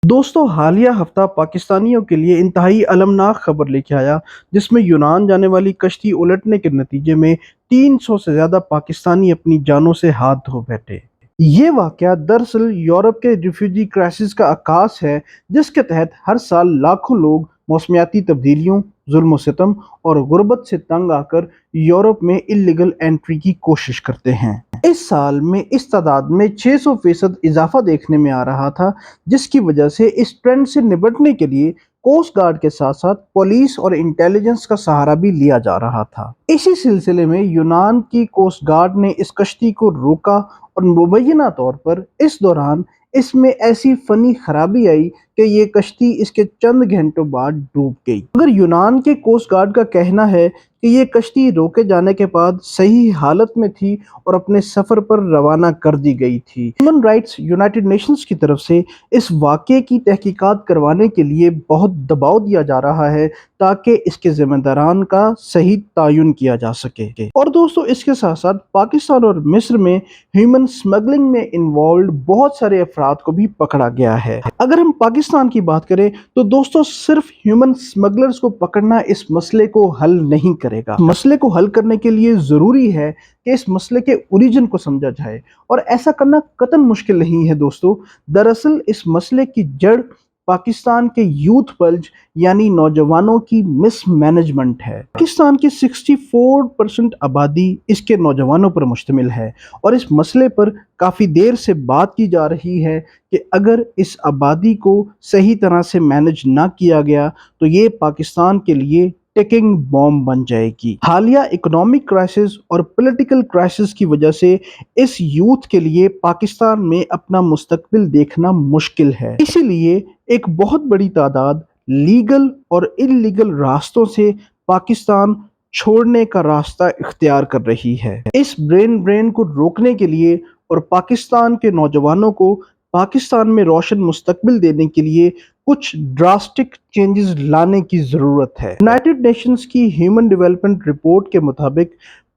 दोस्तों, हालिया हफ्ता पाकिस्तानियों के लिए इंतहाई अलमनाक खबर लेके आया, जिसमें यूनान जाने वाली कश्ती उलटने के नतीजे में 300 से ज्यादा पाकिस्तानी अपनी जानों से हाथ धो बैठे। ये वाकया दरअसल यूरोप के रिफ्यूजी क्राइसिस का आगाज है, जिसके तहत हर साल लाखों लोग मौसमियाती तब्दीलियों, जुल्म सितम और गुर्बत से तंग आकर यूरोप में इल्लीगल एंट्री की कोशिश करते हैं। इस साल में इस तादाद में 600% इजाफा देखने में आ रहा था, जिसकी वजह से इस ट्रेंड से निपटने के लिए कोस्ट गार्ड के साथ साथ पुलिस और इंटेलिजेंस का सहारा भी लिया जा रहा था। इसी सिलसिले में यूनान की कोस्ट गार्ड ने इस कश्ती को रोका और मुबैना तौर पर इस दौरान इसमें ऐसी फनी खराबी आई कि ये कश्ती इसके चंद घंटों बाद डूब गई। अगर यूनान के कोस्ट गार्ड का कहना है कि ये कश्ती रोके जाने के बाद सही हालत में थी और अपने सफर पर रवाना कर दी गई थी। ह्यूमन राइट्स यूनाइटेड नेशंस की तरफ से इस वाकये की तहकीकात करवाने के लिए बहुत दबाव दिया जा रहा है ताकि इसके जिम्मेदारान का सही तयन किया जा सके। और दोस्तों, इसके साथ साथ पाकिस्तान और मिस्र में ह्यूमन स्मगलिंग में इन्वॉल्व बहुत सारे अफराद को भी पकड़ा गया है। अगर हम पाकिस्तान की बात करें तो दोस्तों, सिर्फ ह्यूमन स्मगलर्स को पकड़ना इस मसले को हल नहीं करेगा। मसले को हल करने के लिए जरूरी है कि इस मसले के ओरिजिन को समझा जाए, और ऐसा करना कतई मुश्किल नहीं है दोस्तों। दरअसल इस मसले की जड़ पाकिस्तान के यूथ पल्ज यानी नौजवानों की मिसमैनेजमेंट है। पाकिस्तान की 64% आबादी इसके नौजवानों पर मुश्तमिल है, और इस मसले पर काफ़ी देर से बात की जा रही है कि अगर इस आबादी को सही तरह से मैनेज ना किया गया तो ये पाकिस्तान के लिए टिकिंग बॉम्ब बन जाएगी। हालिया इकोनॉमिक क्राइसिस और पॉलिटिकल क्राइसिस की वजह से इस यूथ के लिए पाकिस्तान में अपना मुस्तकबिल देखना मुश्किल है। इसीलिए एक बहुत बड़ी तादाद लीगल और इल्लीगल रास्तों से पाकिस्तान छोड़ने का रास्ता इख्तियार कर रही है। इस ब्रेन ड्रेन को रोकने के लिए और पाकिस्तान के नौजवानों को पाकिस्तान में रोशन मुस्तकबिल देने के लिए कुछ ड्रास्टिक चेंजेस लाने की ज़रूरत है। यूनाइटेड नेशंस की ह्यूमन डेवलपमेंट रिपोर्ट के मुताबिक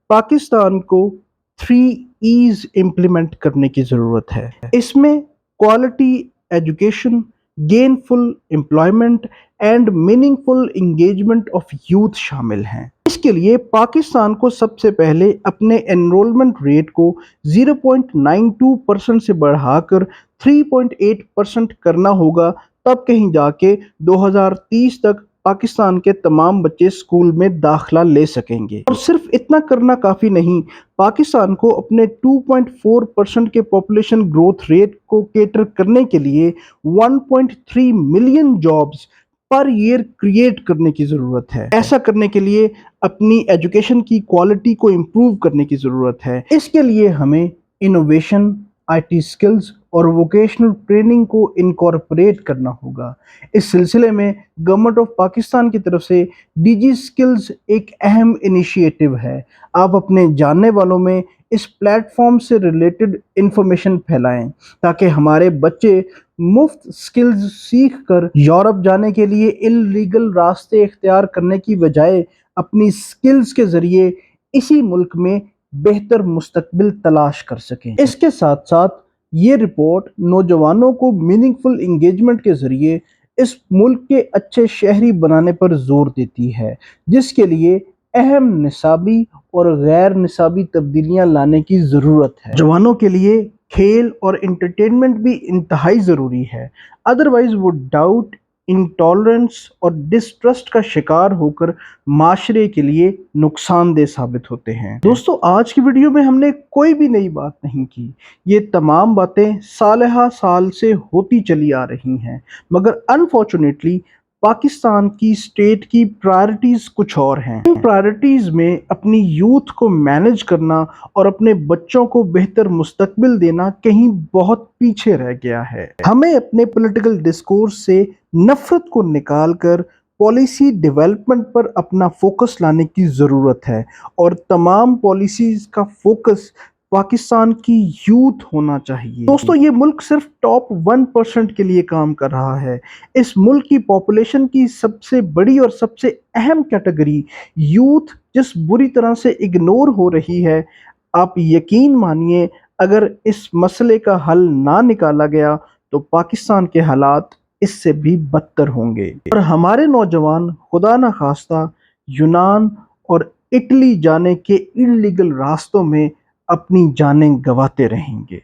पाकिस्तान को 3 E's इम्प्लीमेंट करने की ज़रूरत है। इसमें quality education, gainful employment and meaningful engagement of youth शामिल हैं। इसके लिए पाकिस्तान को सबसे पहले अपने एनरोलमेंट रेट को 0.92% से बढ़ाकर 3.8% करना होगा, तब कहीं जाके 2030 तक पाकिस्तान के तमाम बच्चे स्कूल में दाखिला ले सकेंगे। और सिर्फ इतना करना काफ़ी नहीं, पाकिस्तान को अपने 2.4% के पॉपुलेशन ग्रोथ रेट को केटर करने के लिए 1.3 million jobs per year create करने की ज़रूरत है। ऐसा करने के लिए अपनी एजुकेशन की क्वालिटी को इम्प्रूव करने की ज़रूरत है। इसके लिए हमें इनोवेशन, आईटी स्किल्स और वोकेशनल ट्रेनिंग को इनकॉर्पोरेट करना होगा। इस सिलसिले में गवर्नमेंट ऑफ पाकिस्तान की तरफ से डीजी स्किल्स एक अहम इनिशिएटिव है। आप अपने जानने वालों में इस प्लेटफॉर्म से रिलेटेड इंफॉर्मेशन फैलाएं ताकि हमारे बच्चे मुफ्त स्किल्स सीख कर यूरोप जाने के लिए इल्लीगल रास्ते इख्तियार करने की बजाय अपनी स्किल्स के जरिए इसी मुल्क में बेहतर मुस्तकबिल तलाश कर सकें। इसके साथ साथ ये रिपोर्ट नौजवानों को मीनिंगफुल इंगेजमेंट के जरिए इस मुल्क के अच्छे शहरी बनाने पर जोर देती है, जिसके लिए अहम निसाबी और गैर निसाबी तब्दीलियां लाने की ज़रूरत है। जवानों के लिए खेल और इंटरटेनमेंट भी इंतहाई ज़रूरी है, अदरवाइज वो डाउट, इंटॉलरेंस और डिस्ट्रस्ट का शिकार होकर माशरे के लिए नुकसानदेह साबित होते हैं। दोस्तों, आज की वीडियो में हमने कोई भी नई बात नहीं की। ये तमाम बातें सालहा साल से होती चली आ रही हैं, मगर अनफॉर्चुनेटली पाकिस्तान की स्टेट की प्रायोरिटीज कुछ और हैं। इन प्रायोरिटीज में अपनी यूथ को मैनेज करना और अपने बच्चों को बेहतर मुस्तकबिल देना कहीं बहुत पीछे रह गया है। हमें अपने पॉलिटिकल डिस्कोर्स से नफरत को निकालकर पॉलिसी डेवलपमेंट पर अपना फोकस लाने की ज़रूरत है, और तमाम पॉलिसीज का फोकस पाकिस्तान की यूथ होना चाहिए। दोस्तों, ये मुल्क सिर्फ टॉप 1% के लिए काम कर रहा है। इस मुल्क की पॉपुलेशन की सबसे बड़ी और सबसे अहम कैटेगरी यूथ जिस बुरी तरह से इग्नोर हो रही है, आप यकीन मानिए اگر اس مسئلے کا حل نہ نکالا گیا تو پاکستان کے حالات اس سے بھی بدتر ہوں گے اور ہمارے نوجوان خدا نخواستہ یونان اور اٹلی جانے کے انلیگل راستوں میں اپنی جانیں گنواتے رہیں گے۔